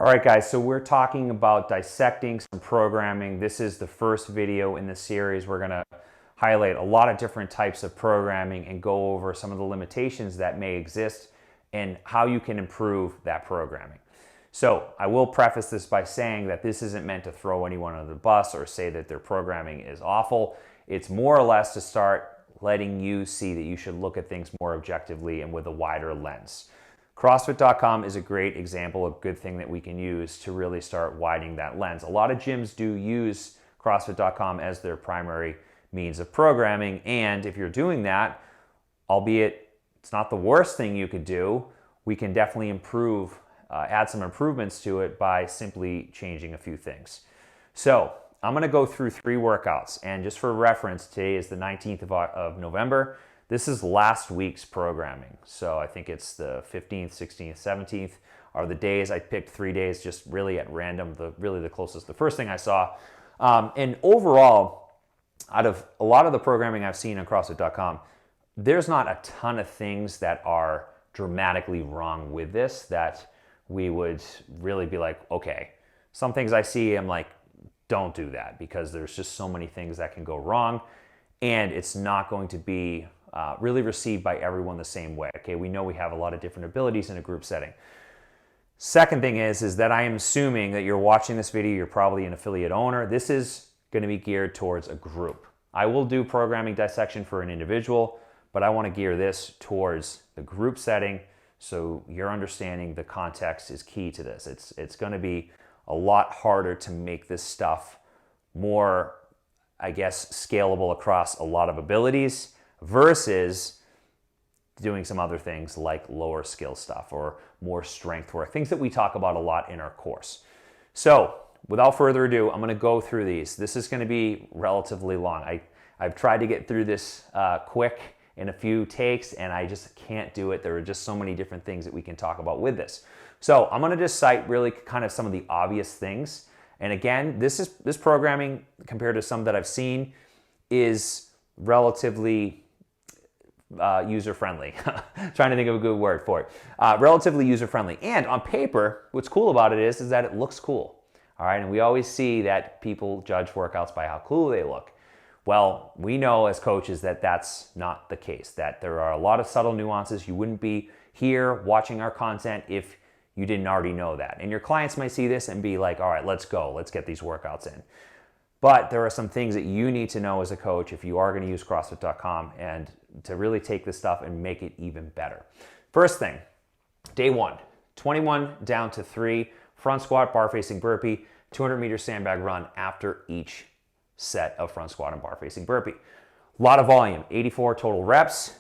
All right, guys, so we're talking about dissecting some programming. This is the first video in the series. We're going to highlight a lot of different types of programming and go over some of the limitations that may exist and how you can improve that programming. So I will preface this by saying that this isn't meant to throw anyone under the bus or say that their programming is awful. It's more or less to start letting you see that you should look at things more objectively and with a wider lens. CrossFit.com is a great example, a good thing that we can use to really start widening that lens. A lot of gyms do use CrossFit.com as their primary means of programming, and if you're doing that, albeit it's not the worst thing you could do, we can definitely improve, add some improvements to it by simply changing a few things. So I'm going to go through 3 workouts, and just for reference, today is the 19th of November. This is last week's programming. So I think it's the 15th, 16th, 17th are the days. I picked 3 days just really at random, really the closest, the first thing I saw. And overall, out of a lot of the programming I've seen on CrossFit.com, there's not a ton of things that are dramatically wrong with this that we would really be like, okay. Some things I see, I'm like, don't do that, because there's just so many things that can go wrong, and it's not going to be really received by everyone the same way. Okay, we know we have a lot of different abilities in a group setting. Second thing is that I am assuming that you're watching this video, you're probably an affiliate owner. This is going to be geared towards a group. I will do programming dissection for an individual, but I want to gear this towards the group setting, so you're understanding the context is key to this. It's going to be a lot harder to make this stuff more, I guess, scalable across a lot of abilities versus doing some other things like lower skill stuff or more strength work, things that we talk about a lot in our course. So without further ado, I'm going to go through these. This is going to be relatively long. I've tried to get through this quick in a few takes, and I just can't do it. There are just so many different things that we can talk about with this. So I'm going to just cite really kind of some of the obvious things. And again, this programming, compared to some that I've seen, is relatively user-friendly. Trying to think of a good word for it. Relatively user-friendly. And on paper, what's cool about it is that it looks cool. All right, and we always see that people judge workouts by how cool they look. Well, we know as coaches that that's not the case, that there are a lot of subtle nuances. You wouldn't be here watching our content if you didn't already know that. And your clients might see this and be like, all right, let's go. Let's get these workouts in. But there are some things that you need to know as a coach if you are going to use CrossFit.com and to really take this stuff and make it even better. First thing, day 1, 21 down to 3, front squat, bar facing burpee, 200-meter sandbag run after each set of front squat and bar facing burpee. A lot of volume, 84 total reps.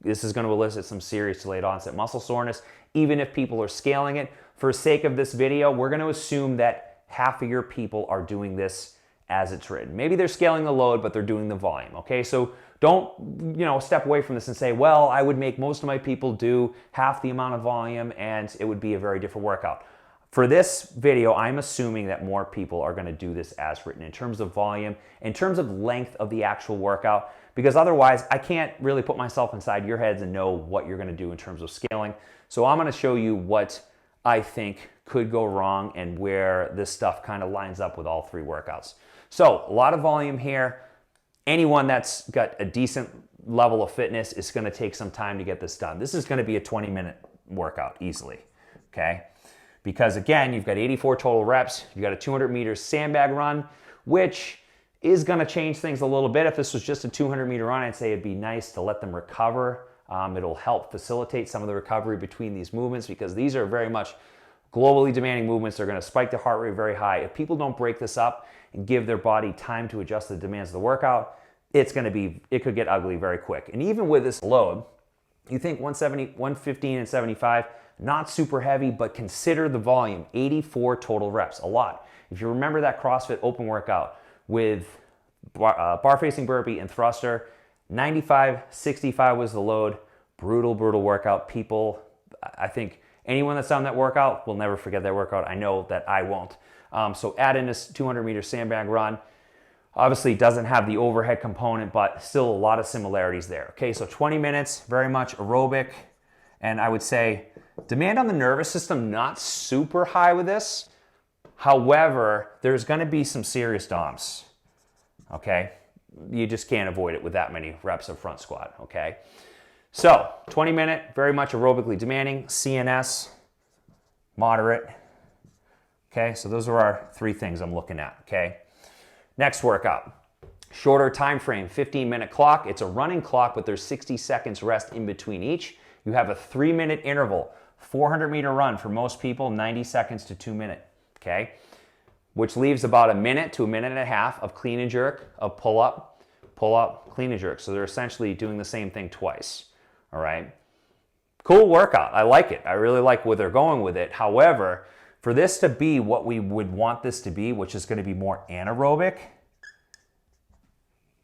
This is going to elicit some serious delayed onset muscle soreness, even if people are scaling it. For sake of this video, we're going to assume that half of your people are doing this as it's written. Maybe they're scaling the load, but they're doing the volume, okay? So don't, step away from this and say, well, I would make most of my people do half the amount of volume and it would be a very different workout. For this video, I'm assuming that more people are going to do this as written in terms of volume, in terms of length of the actual workout, because otherwise I can't really put myself inside your heads and know what you're going to do in terms of scaling. So I'm going to show you what I think could go wrong and where this stuff kind of lines up with all 3 workouts. So a lot of volume here. Anyone that's got a decent level of fitness is going to take some time to get this done. This is going to be a 20-minute workout easily, okay? Because again, you've got 84 total reps, you've got a 200-meter sandbag run, which is going to change things a little bit. If this was just a 200-meter run, I'd say it'd be nice to let them recover. It'll help facilitate some of the recovery between these movements, because these are very much globally demanding movements. They're going to spike the heart rate very high. If people don't break this up and give their body time to adjust to the demands of the workout, it could get ugly very quick. And even with this load, you think 170, 115 and 75, not super heavy, but consider the volume, 84 total reps, a lot. If you remember that CrossFit open workout with bar facing burpee and thruster, 95, 65 was the load, brutal workout. People, I think anyone that's done that workout will never forget that workout. I know that I won't. So add in this 200-meter sandbag run. Obviously doesn't have the overhead component, but still a lot of similarities there. Okay, so 20 minutes, very much aerobic. And I would say Demand on the nervous system, not super high with this. However, there's going to be some serious DOMs, okay? You just can't avoid it with that many reps of front squat, okay? So 20-minute, very much aerobically demanding. CNS, moderate. Okay, so those are our 3 things I'm looking at, okay? Next workout, shorter time frame, 15-minute clock. It's a running clock, but there's 60 seconds rest in between each. You have a 3-minute interval, 400-meter run for most people, 90 seconds to 2 minute, okay? Which leaves about a minute to a minute and a half of clean and jerk, of pull up, clean and jerk. So they're essentially doing the same thing twice, all right? Cool workout, I like it. I really like where they're going with it. However, for this to be what we would want this to be, which is going to be more anaerobic,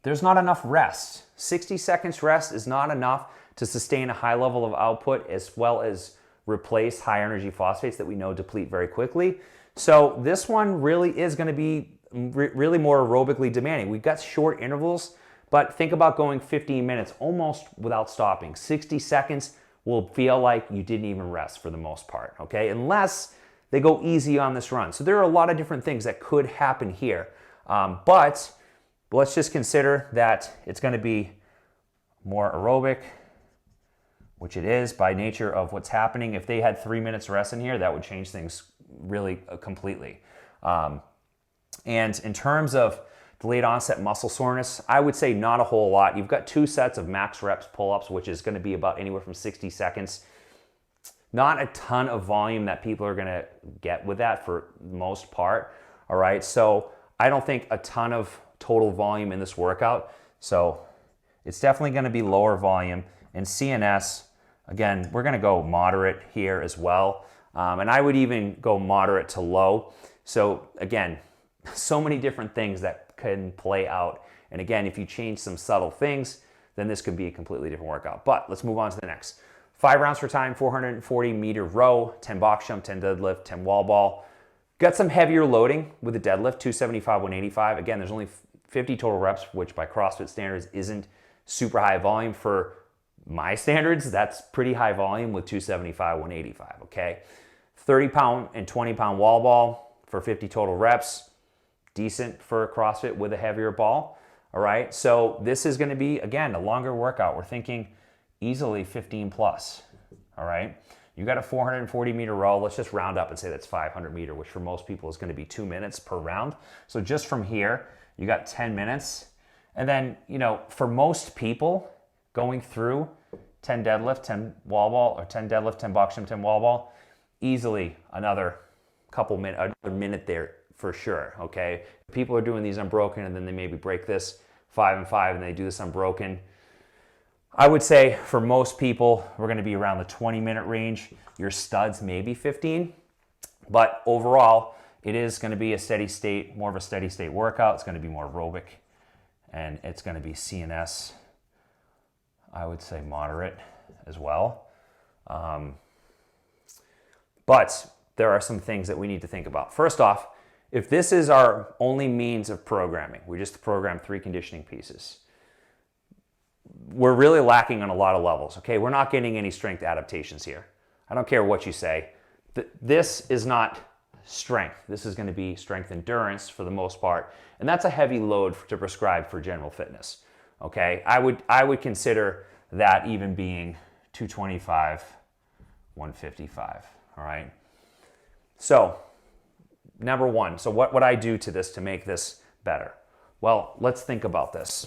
there's not enough rest. 60 seconds rest is not enough to sustain a high level of output as well as replace high energy phosphates that we know deplete very quickly. So this one really is going to be really more aerobically demanding. We've got short intervals, but think about going 15 minutes almost without stopping. 60 seconds will feel like you didn't even rest for the most part, okay? Unless they go easy on this run. So there are a lot of different things that could happen here. But let's just consider that it's going to be more aerobic, which it is by nature of what's happening. If they had 3 minutes rest in here, that would change things really completely. And in terms of delayed onset muscle soreness, I would say not a whole lot. You've got 2 sets of max reps pull-ups, which is going to be about anywhere from 60 seconds. Not a ton of volume that people are going to get with that for the most part, all right? So I don't think a ton of total volume in this workout. So it's definitely going to be lower volume. And CNS, again, we're going to go moderate here as well. And I would even go moderate to low. So again, so many different things that can play out. And again, if you change some subtle things, then this could be a completely different workout. But let's move on to the next. 5 rounds for time, 440-meter row, 10 box jump, 10 deadlift, 10 wall ball. Got some heavier loading with the deadlift, 275, 185. Again, there's only 50 total reps, which by CrossFit standards isn't super high volume. For my standards, that's pretty high volume with 275, 185, okay? 30-pound and 20-pound wall ball for 50 total reps. Decent for CrossFit with a heavier ball, all right? So this is gonna be, again, a longer workout. We're thinking easily 15 plus, all right? You got a 440-meter row. Let's just round up and say that's 500-meter, which for most people is going to be 2 minutes per round. So just from here, you got 10 minutes. And then, you know, for most people, going through 10 deadlift, 10 wall ball, or 10 deadlift, 10 box jump, 10 wall ball, easily another minute there for sure, okay? People are doing these unbroken, and then they maybe break this 5 and 5, and they do this unbroken. I would say for most people, we're going to be around the 20-minute range. Your studs maybe 15, but overall, it is going to be a steady state, more of a steady state workout. It's going to be more aerobic, and it's going to be CNS, I would say moderate as well. But there are some things that we need to think about. First off, if this is our only means of programming, we just program 3 conditioning pieces, we're really lacking on a lot of levels, okay? We're not getting any strength adaptations here. I don't care what you say. This is not strength. This is going to be strength endurance for the most part, and that's a heavy load to prescribe for general fitness, okay? I would consider that even being 225, 155, all right? So, number one, so what would I do to this to make this better? Well, let's think about this.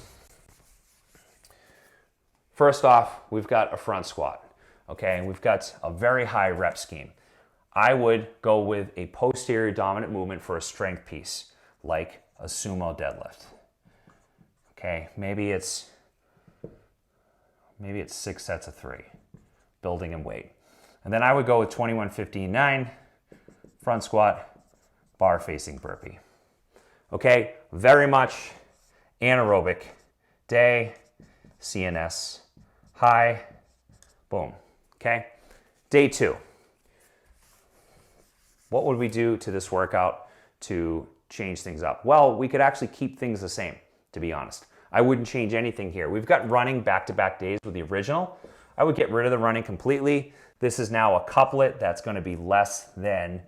First off, we've got a front squat, okay? And we've got a very high rep scheme. I would go with a posterior dominant movement for a strength piece, like a sumo deadlift. Okay, maybe it's 6 sets of 3, building in weight. And then I would go with 21, 15, 9, front squat, bar facing burpee. Okay, very much anaerobic day, CNS, high, boom, okay? Day 2. What would we do to this workout to change things up? Well, we could actually keep things the same, to be honest. I wouldn't change anything here. We've got running back-to-back days with the original. I would get rid of the running completely. This is now a couplet that's going to be less than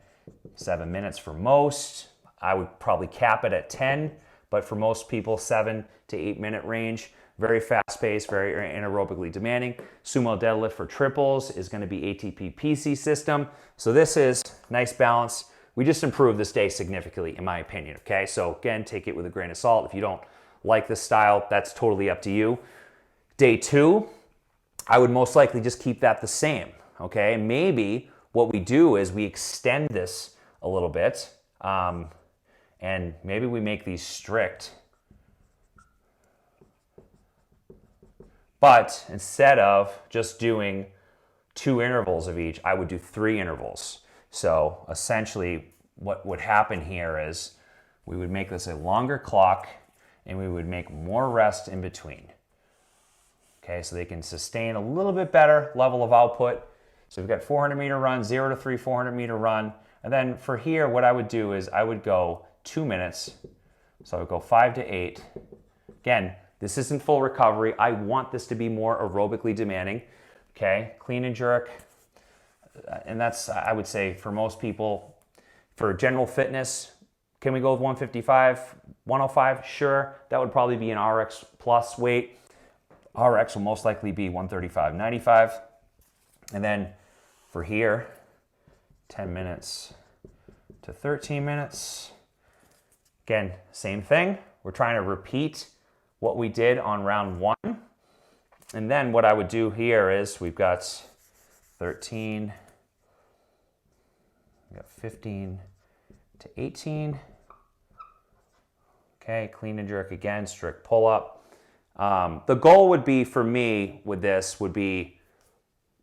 7 minutes for most. I would probably cap it at 10, but for most people, 7 to 8 minute range. Very fast paced, very anaerobically demanding. Sumo deadlift for triples is going to be ATP PC system. So this is nice balance. We just improved this day significantly, in my opinion. Okay, so again, take it with a grain of salt. If you don't like this style, that's totally up to you. Day 2, I would most likely just keep that the same. Okay, maybe what we do is we extend this a little bit, and maybe we make these strict. But instead of just doing 2 intervals of each, I would do 3 intervals. So essentially what would happen here is we would make this a longer clock and we would make more rest in between. Okay, so they can sustain a little bit better level of output. So we've got 400 meter run, 0 to 3, 400 meter run. And then for here, what I would do is I would go 2 minutes. So I would go 5 to 8. Again, this isn't full recovery. I want this to be more aerobically demanding. Okay, clean and jerk. And that's, I would say, for most people, for general fitness, can we go with 155, 105? Sure, that would probably be an RX plus weight. RX will most likely be 135, 95. And then for here, 10 minutes to 13 minutes. Again, same thing. We're trying to repeat what we did on round 1. And then what I would do here is we've got 13, we've got 15 to 18. Okay, clean and jerk again, strict pull up. The goal would be for me with this would be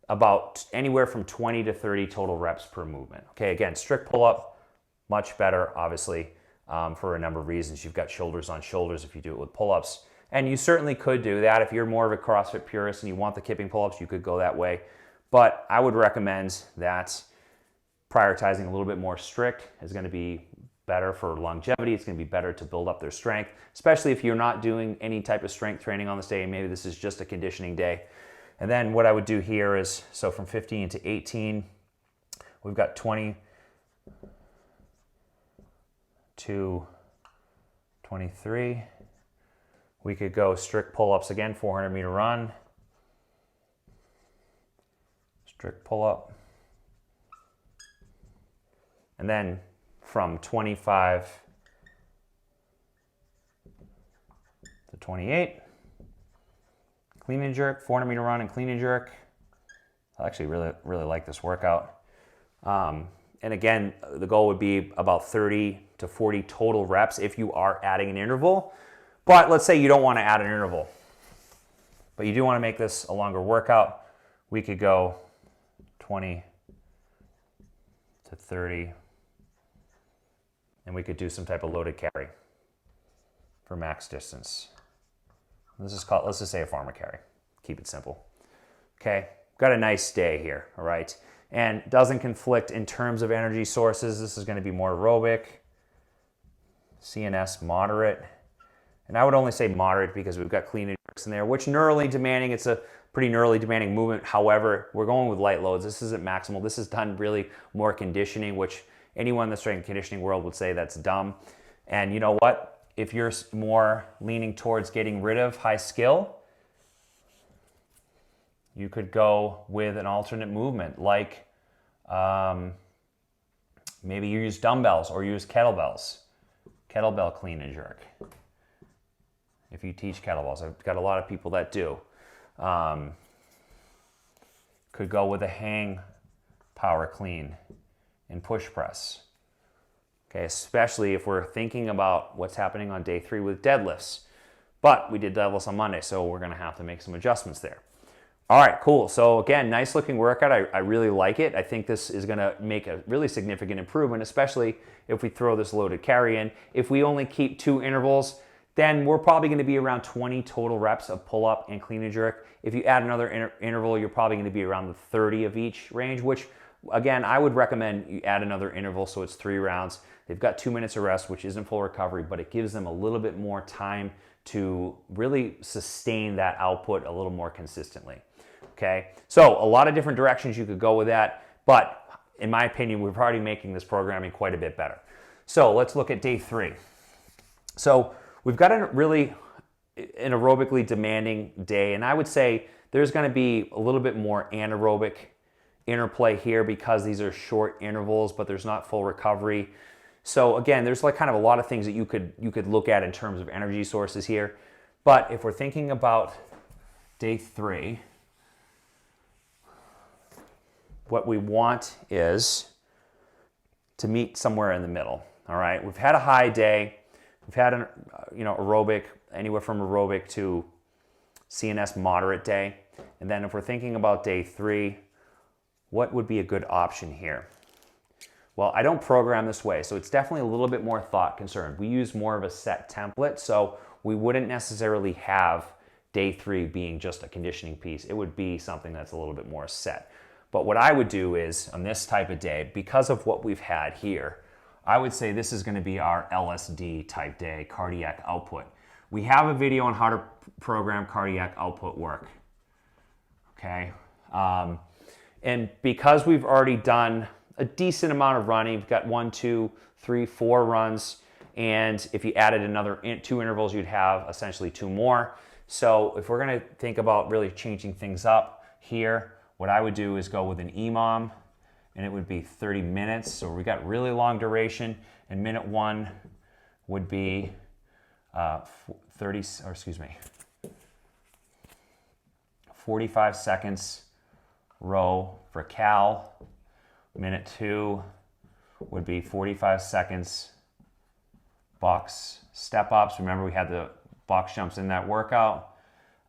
about anywhere from 20 to 30 total reps per movement. Okay, again, strict pull up, much better, obviously, for a number of reasons. You've got shoulders on shoulders if you do it with pull-ups. And you certainly could do that. If you're more of a CrossFit purist and you want the kipping pull-ups, you could go that way. But I would recommend that prioritizing a little bit more strict is going to be better for longevity. It's going to be better to build up their strength, especially if you're not doing any type of strength training on this day. Maybe this is just a conditioning day. And then what I would do here is, so from 15 to 18, we've got 20 to 23. We could go strict pull-ups again, 400 meter run. Strict pull-up. And then from 25 to 28, clean and jerk, 400 meter run and clean and jerk. I actually really like this workout. And again, the goal would be about 30 to 40 total reps if you are adding an interval. But let's say you don't want to add an interval, but you do want to make this a longer workout. We could go 20 to 30, and we could do some type of loaded carry for max distance. This is called, let's just say a farmer carry. Keep it simple. Okay, got a nice day here, all right? And doesn't conflict in terms of energy sources. This is going to be more aerobic, CNS moderate. And I would only say moderate because we've got clean and jerks in there, which neurally demanding, it's a pretty neurally demanding movement. However, we're going with light loads. This isn't maximal. This is done really more conditioning, which anyone in the strength and conditioning world would say that's dumb. And you know what? If you're more leaning towards getting rid of high skill, you could go with an alternate movement, like maybe you use dumbbells or use kettlebells. Kettlebell clean and jerk. If you teach kettlebells, I've got a lot of people that do. Could go with a hang power clean and push press. Okay, especially if we're thinking about what's happening on day 3 with deadlifts. But we did deadlifts on Monday, so we're gonna have to make some adjustments there. All right, cool. So again, nice looking workout. I really like it. I think this is gonna make a really significant improvement, especially if we throw this loaded carry in. If we only keep 2 intervals, then we're probably going to be around 20 total reps of pull-up and clean and jerk. If you add another interval, you're probably going to be around the 30 of each range, which, again, I would recommend you add another interval so it's 3 rounds. They've got 2 minutes of rest, which isn't full recovery, but it gives them a little bit more time to really sustain that output a little more consistently. okay? So a lot of different directions you could go with that, but in my opinion, we're already making this programming quite a bit better. So let's look at day 3. So we've got an aerobically demanding day, and I would say there's going to be a little bit more anaerobic interplay here because these are short intervals, but there's not full recovery. So again, there's like kind of a lot of things that you could look at in terms of energy sources here. But if we're thinking about day 3, what we want is to meet somewhere in the middle. All right, we've had a high day, we've had an aerobic, anywhere from aerobic to CNS moderate day, and then if we're thinking about day 3, what would be a good option here? Well, I don't program this way, so it's definitely a little bit more thought concerned. We use more of a set template, so we wouldn't necessarily have day 3 being just a conditioning piece. It would be something that's a little bit more set. But what I would do is, on this type of day, because of what we've had here, I would say this is going to be our LSD type day, cardiac output. We have a video on how to program cardiac output work, okay? And because we've already done a decent amount of running, we've got 1, 2, 3, 4 runs, and if you added another 2 intervals, you'd have essentially 2 more. So if we're going to think about really changing things up here, what I would do is go with an EMOM, and it would be 30 minutes. So we got really long duration, and minute 1 would be 45 seconds row for cal. Minute 2 would be 45 seconds box step ups. Remember, we had the box jumps in that workout.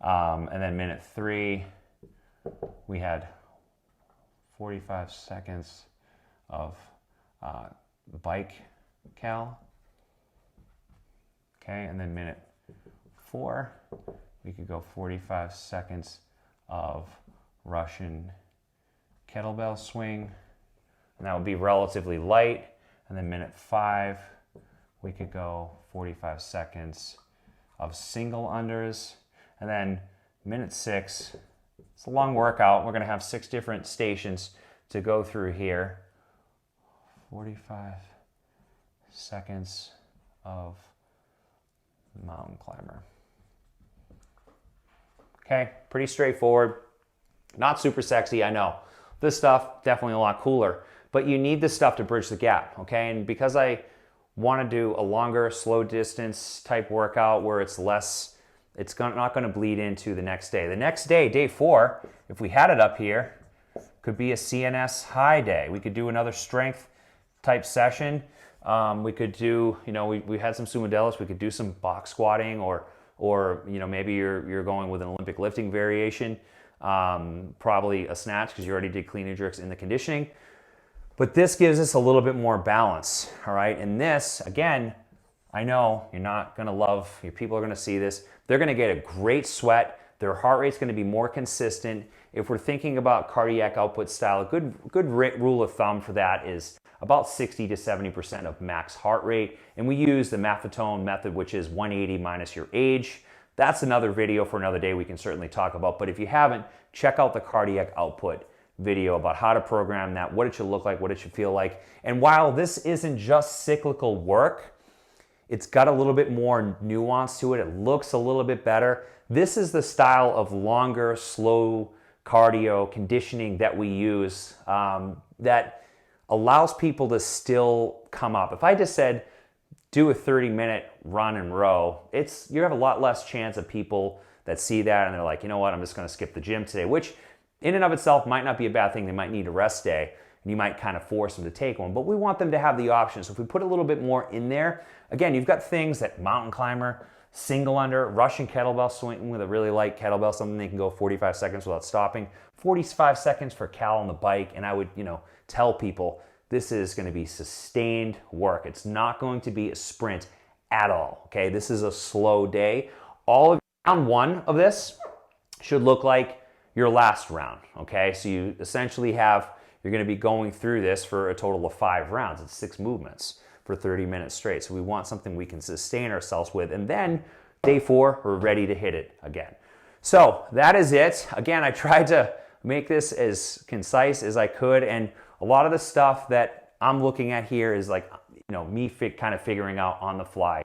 And then minute 3, we had 45 seconds of bike cal. Okay, and then minute 4, we could go 45 seconds of Russian kettlebell swing. And that would be relatively light. And then minute 5, we could go 45 seconds of single unders. And then minute 6, it's a long workout. We're going to have 6 different stations to go through here. 45 seconds of mountain climber. Okay, pretty straightforward. Not super sexy, I know. This stuff, definitely a lot cooler. But you need this stuff to bridge the gap, okay? And because I want to do a longer, slow distance type workout where it's less, not going to bleed into the next day. The next day, day 4, if we had it up here, could be a CNS high day. We could do another strength type session. We could do, we had some sumo deadlifts. We could do some box squatting, or maybe you're going with an Olympic lifting variation. Probably a snatch because you already did clean and jerks in the conditioning. But this gives us a little bit more balance, all right? And this, again, I know you're not going to love, your people are going to see this. They're going to get a great sweat. Their heart rate's going to be more consistent. If we're thinking about cardiac output style, a good rule of thumb for that is about 60 to 70% of max heart rate. And we use the Maffetone method, which is 180 minus your age. That's another video for another day we can certainly talk about. But if you haven't, check out the cardiac output video about how to program that, what it should look like, what it should feel like. And while this isn't just cyclical work, it's got a little bit more nuance to it. It looks a little bit better. This is the style of longer, slow cardio conditioning that we use that allows people to still come up. If I just said, do a 30-minute run and row, you have a lot less chance of people that see that and they're like, you know what, I'm just going to skip the gym today, which in and of itself might not be a bad thing. They might need a rest day, and you might kind of force them to take one, but we want them to have the option. So if we put a little bit more in there, again, you've got things that mountain climber, single under, Russian kettlebell swing with a really light kettlebell, something they can go 45 seconds without stopping, 45 seconds for cal on the bike, and I would, tell people this is going to be sustained work. It's not going to be a sprint at all, okay? This is a slow day. All of round 1 of this should look like your last round, okay? So you essentially you're going to be going through this for a total of 5 rounds. It's 6 movements for 30 minutes straight. So we want something we can sustain ourselves with. And then day 4, we're ready to hit it again. So that is it. Again, I tried to make this as concise as I could. And a lot of the stuff that I'm looking at here is like, me kind of figuring out on the fly.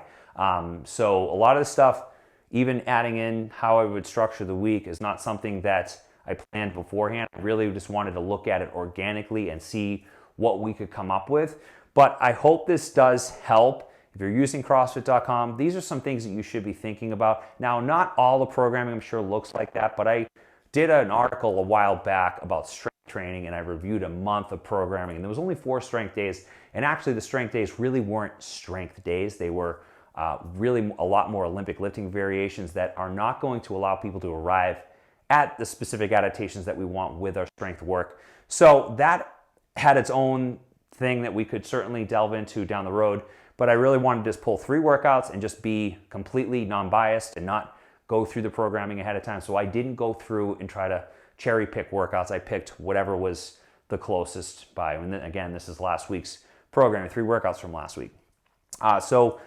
So a lot of the stuff, even adding in how I would structure the week, is not something that I planned beforehand. I really just wanted to look at it organically and see what we could come up with. But I hope this does help. If you're using CrossFit.com, these are some things that you should be thinking about. Now, not all the programming, I'm sure, looks like that, but I did an article a while back about strength training, and I reviewed a month of programming, and there was only 4 strength days. And actually, the strength days really weren't strength days. They were really a lot more Olympic lifting variations that are not going to allow people to arrive at the specific adaptations that we want with our strength work. So that had its own thing that we could certainly delve into down the road. But I really wanted to just pull 3 workouts and just be completely non-biased and not go through the programming ahead of time. So I didn't go through and try to cherry pick workouts. I picked whatever was the closest by. And then, again, this is last week's programming, 3 workouts from last week. So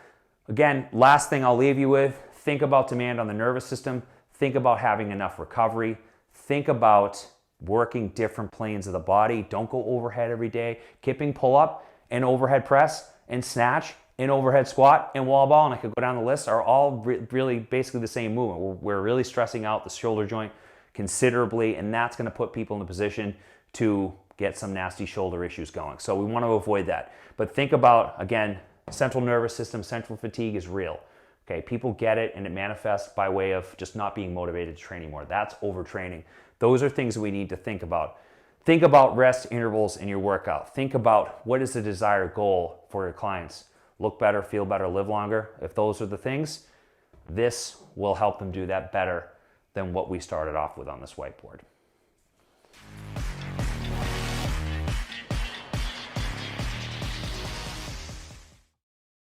again, last thing I'll leave you with, think about demand on the nervous system. Think about having enough recovery. Think about working different planes of the body. Don't go overhead every day. Kipping pull-up and overhead press and snatch and overhead squat and wall ball, and I could go down the list, are all really basically the same movement. We're really stressing out the shoulder joint considerably, and that's going to put people in a position to get some nasty shoulder issues going. So we want to avoid that. But think about, again, central nervous system, central fatigue is real. Okay, people get it, and it manifests by way of just not being motivated to train anymore. That's overtraining. Those are things that we need to think about. Think about rest intervals in your workout. Think about what is the desired goal for your clients. Look better, feel better, live longer. If those are the things, this will help them do that better than what we started off with on this whiteboard.